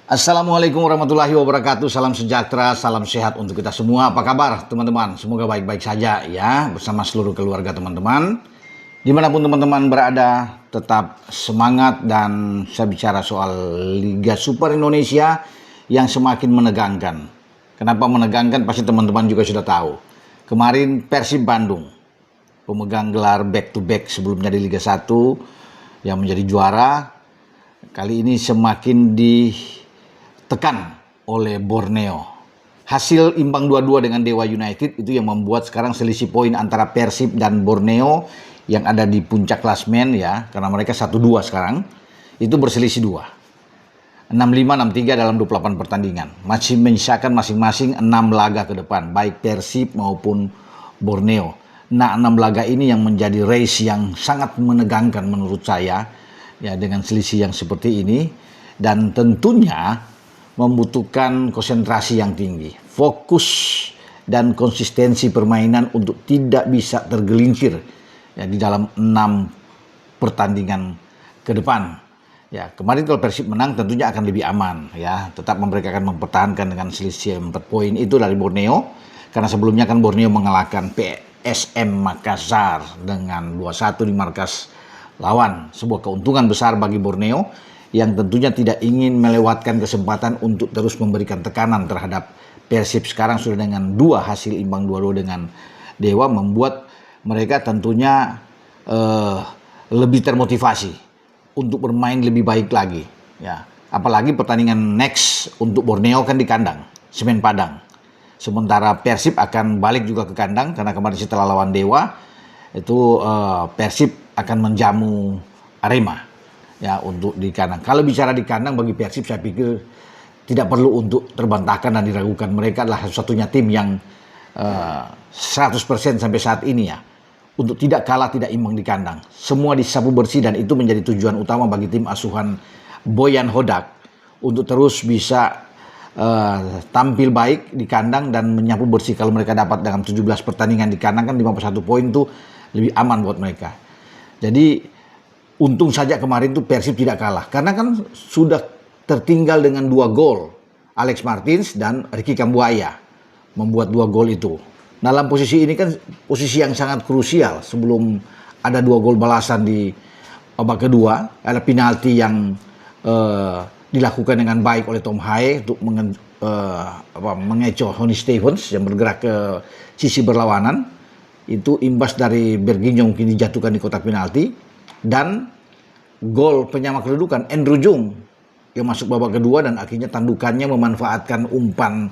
Assalamualaikum warahmatullahi wabarakatuh. Salam sejahtera, salam sehat untuk kita semua. Apa kabar teman-teman? Semoga baik-baik saja ya bersama seluruh keluarga teman-teman. Dimanapun teman-teman berada, tetap semangat. Dan saya bicara soal Liga Super Indonesia yang semakin menegangkan. Kenapa menegangkan? Pasti teman-teman juga sudah tahu. Kemarin Persib Bandung, pemegang gelar back to back sebelumnya di Liga 1 yang menjadi juara, kali ini semakin ditekan oleh Borneo. Hasil imbang 2-2 dengan Dewa United itu yang membuat sekarang selisih poin antara Persib dan Borneo yang ada di puncak klasmen ya, karena mereka 1-2 sekarang, itu berselisih 2. 65, 63 dalam 28 pertandingan. Masih menyisakan masing-masing 6 laga ke depan, baik Persib maupun Borneo. Nah, 6 laga ini yang menjadi race yang sangat menegangkan menurut saya ya, dengan selisih yang seperti ini, dan tentunya membutuhkan konsentrasi yang tinggi, fokus dan konsistensi permainan untuk tidak bisa tergelincir ya di dalam 6 pertandingan ke depan. Ya, kemarin kalau Persib menang tentunya akan lebih aman ya, tetap mereka akan mempertahankan dengan selisih 4 poin itu dari Borneo, karena sebelumnya kan Borneo mengalahkan PSM Makassar dengan 2-1 di markas lawan. Sebuah keuntungan besar bagi Borneo yang tentunya tidak ingin melewatkan kesempatan untuk terus memberikan tekanan terhadap Persib. Sekarang sudah dengan 2 hasil imbang 2-2 dengan Dewa, membuat mereka tentunya lebih termotivasi untuk bermain lebih baik lagi ya. Apalagi pertandingan next untuk Borneo kan di kandang Semen Padang, sementara Persib akan balik juga ke kandang, karena kemarin setelah lawan Dewa itu Persib akan menjamu Arema ya untuk di kandang. Kalau bicara di kandang, bagi Persib saya pikir tidak perlu untuk terbantahkan dan diragukan. Mereka adalah satu-satunya tim yang 100% sampai saat ini ya, untuk tidak kalah, tidak imbang di kandang. Semua disapu bersih, dan itu menjadi tujuan utama bagi tim asuhan Boyan Hodak untuk terus bisa tampil baik di kandang dan menyapu bersih. Kalau mereka dapat dalam 17 pertandingan di kandang kan 51 poin tuh lebih aman buat mereka. Jadi untung saja kemarin tuh Persib tidak kalah, karena kan sudah tertinggal dengan 2 gol. Alex Martins dan Ricky Kambuaya membuat 2 gol itu. Dalam posisi ini kan posisi yang sangat krusial, sebelum ada 2 gol balasan di babak kedua, ada penalti yang dilakukan dengan baik oleh Tom Haye untuk mengecoh Honey Stevens yang bergerak ke sisi berlawanan. Itu imbas dari Berginho mungkin dijatuhkan di kotak penalti, dan gol penyama kedudukan Andrew Jung yang masuk babak kedua, dan akhirnya tandukannya memanfaatkan umpan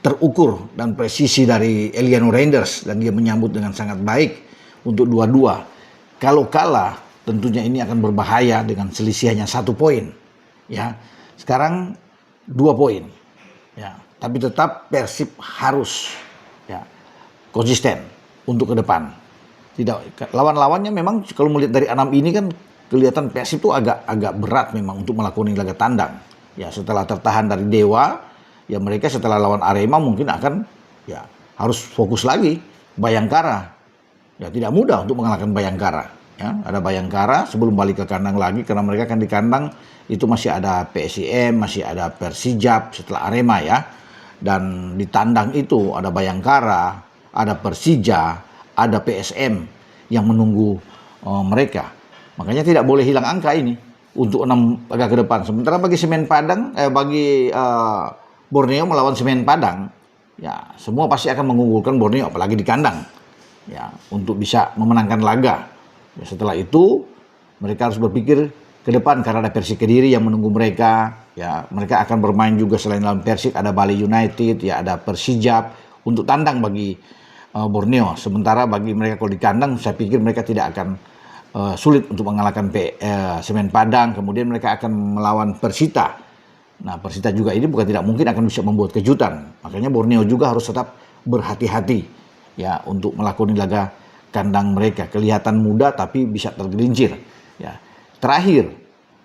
terukur dan presisi dari Eliano Reinders, dan dia menyambut dengan sangat baik untuk 2-2. Kalau kalah tentunya ini akan berbahaya dengan selisih hanya 1 poin ya. Sekarang 2 poin ya, tapi tetap Persib harus ya konsisten untuk ke depan. Tidak, lawan-lawannya memang kalau melihat dari 6 ini kan kelihatan Persib itu agak berat memang untuk melakukan laga tandang. Ya, setelah tertahan dari Dewa, ya mereka setelah lawan Arema mungkin akan ya harus fokus lagi. Bayangkara, ya tidak mudah untuk mengalahkan Bayangkara. Ya, ada Bayangkara sebelum balik ke kandang lagi, karena mereka kan di kandang itu masih ada PSIM, masih ada Persijap setelah Arema ya. Dan di tandang itu ada Bayangkara, ada Persija, ada PSM yang menunggu mereka. Makanya tidak boleh hilang angka ini untuk 6 laga ke depan. Sementara bagi Semen Padang, bagi Borneo melawan Semen Padang, ya semua pasti akan mengunggulkan Borneo, apalagi di kandang, ya untuk bisa memenangkan laga. Ya, setelah itu mereka harus berpikir ke depan, karena ada Persik Kediri yang menunggu mereka. Ya, mereka akan bermain juga selain lawan Persik, ada Bali United, ya ada Persijap untuk tandang bagi Borneo. Sementara bagi mereka kalau di kandang, saya pikir mereka tidak akan sulit untuk mengalahkan Semen Padang. Kemudian mereka akan melawan Persita. Nah, Persita juga ini bukan tidak mungkin akan bisa membuat kejutan. Makanya Borneo juga harus tetap berhati-hati ya untuk melakukan laga kandang mereka. Kelihatan mudah tapi bisa tergelincir. Ya. Terakhir,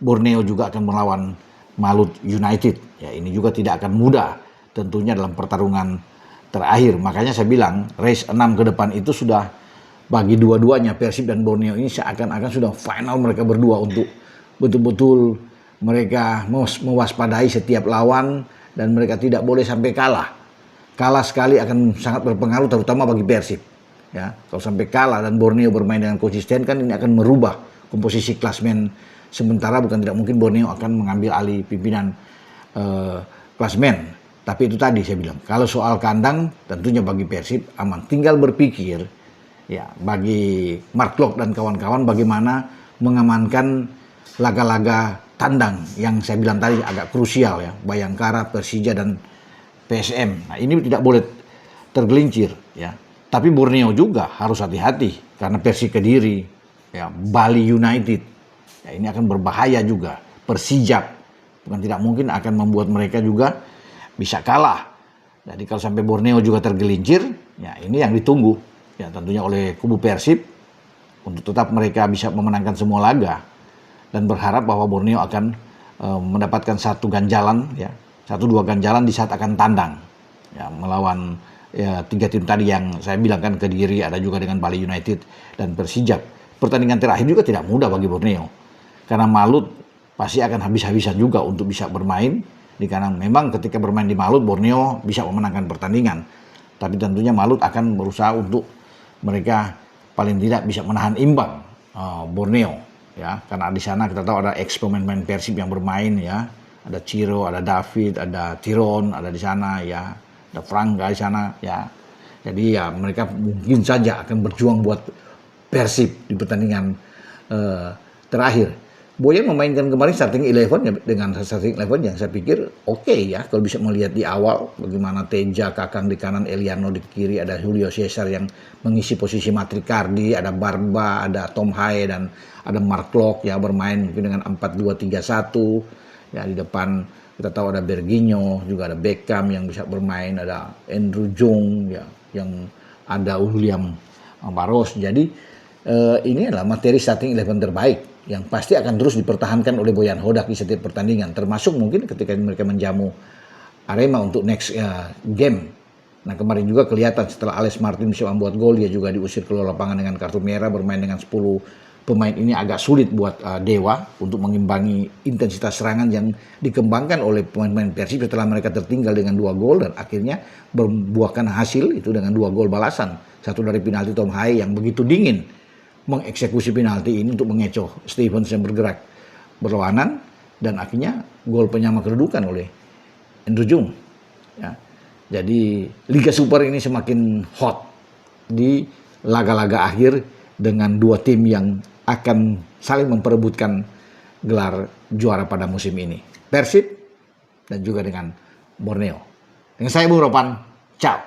Borneo juga akan melawan Malut United. Ya, ini juga tidak akan mudah tentunya dalam pertarungan terakhir. Makanya saya bilang race 6 ke depan itu sudah bagi dua-duanya, Persib dan Borneo ini seakan-akan sudah final mereka berdua untuk betul-betul mereka mewaspadai setiap lawan dan mereka tidak boleh sampai kalah. Kalah sekali akan sangat berpengaruh terutama bagi Persib. Ya, kalau sampai kalah dan Borneo bermain dengan konsisten kan ini akan merubah komposisi klasmen sementara, bukan tidak mungkin Borneo akan mengambil alih pimpinan klasmen. Tapi itu tadi saya bilang, kalau soal kandang tentunya bagi Persib aman. Tinggal berpikir ya bagi Mark Klok dan kawan-kawan bagaimana mengamankan laga-laga tandang yang saya bilang tadi agak krusial ya, Bayangkara, Persija dan PSM. Nah, ini tidak boleh tergelincir ya. Tapi Borneo juga harus hati-hati karena Persik Kediri, ya, Bali United, ya, ini akan berbahaya juga. Persijap, bukan tidak mungkin akan membuat mereka juga bisa kalah. Jadi kalau sampai Borneo juga tergelincir, ya ini yang ditunggu. Ya tentunya oleh kubu Persib untuk tetap mereka bisa memenangkan semua laga dan berharap bahwa Borneo akan mendapatkan satu ganjalan, ya 1-2 ganjalan di saat akan tandang, ya melawan ya 3 tim tadi yang saya bilang kan, Kediri, ada juga dengan Bali United dan Persijap. Pertandingan terakhir juga tidak mudah bagi Borneo karena Malut pasti akan habis-habisan juga untuk bisa bermain. Karena memang ketika bermain di Malut, Borneo bisa memenangkan pertandingan. Tapi tentunya Malut akan berusaha untuk mereka paling tidak bisa menahan imbang Borneo. Ya, karena di sana kita tahu ada ex pemain-pemain Persib yang bermain ya. Ada Ciro, ada David, ada Tiron, ada di sana ya. Ada Frangga di sana ya. Jadi ya mereka mungkin saja akan berjuang buat Persib di pertandingan terakhir. Boyan memainkan kemarin starting 11 dengan starting 11 yang saya pikir oke ya, kalau bisa melihat di awal bagaimana Teja, Kakang di kanan, Eliano di kiri, ada Julio Cesar yang mengisi posisi Matrikardi, ada Barba, ada Tom Haye dan ada Mark Klok ya bermain mungkin dengan 4-2-3-1 ya. Di depan kita tahu ada Berginho, juga ada Beckham yang bisa bermain, ada Andrew Jung ya, yang ada William Barros. Jadi ini adalah materi starting 11 terbaik yang pasti akan terus dipertahankan oleh Boyan Hodak di setiap pertandingan, termasuk mungkin ketika mereka menjamu Arema untuk next game. Nah kemarin juga kelihatan setelah Alex Martin bisa membuat gol, dia juga diusir keluar lapangan dengan kartu merah. Bermain dengan 10 pemain ini agak sulit buat Dewa untuk mengimbangi intensitas serangan yang dikembangkan oleh pemain-pemain Persib setelah mereka tertinggal dengan 2 gol dan akhirnya membuahkan hasil itu dengan 2 gol balasan. Satu dari penalti Tom Haye yang begitu dingin mengeksekusi penalti ini untuk mengecoh Stevens yang bergerak berlawanan, dan akhirnya gol penyama kedudukan oleh Andrew Jung. Ya. Jadi Liga Super ini semakin hot di laga-laga akhir dengan 2 tim yang akan saling memperebutkan gelar juara pada musim ini. Persib dan juga dengan Borneo. Dengan saya Bung Ropan, ciao.